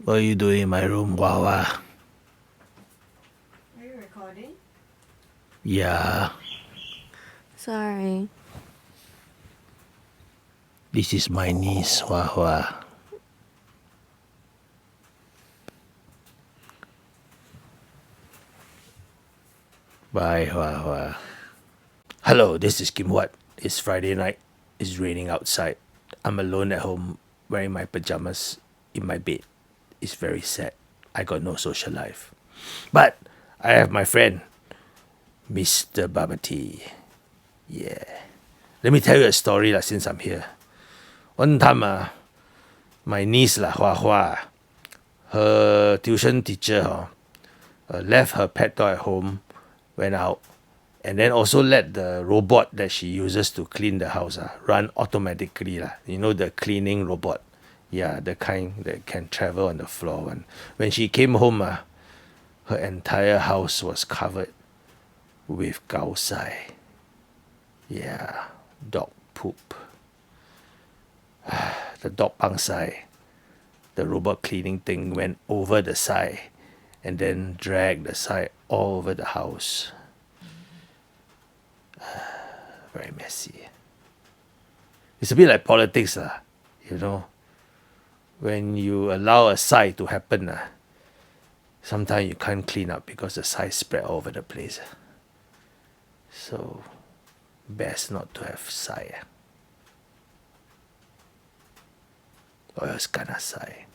What are you doing in my room, Wawa? Are you recording? Yeah, Sorry. this is my niece, Wawa. Bye, Wawa. Hello, this is Huat. It's Friday night. It's raining outside. I'm alone at home wearing my pajamas in my bed. It's very sad. I got no social life. But I have my friend, Mr. Bubble Tea. Yeah. Let me tell you a story since I'm here. One time, my niece, Hua Hua, her tuition teacher left her pet dog at home, went out, and then also let the robot that she uses to clean the house run automatically. You know, the cleaning robot. Yeah, the kind that can travel on the floor one. When she came home, her entire house was covered with gao sai. Yeah, dog poop. The dog pang sai. The robot cleaning thing went over the sai and then dragged the sai all over the house. Very messy. It's a bit like politics, you know. When you allow a sai to happen, sometimes you can't clean up because the sai spread all over the place. So, best not to have sai. Or else kena sai.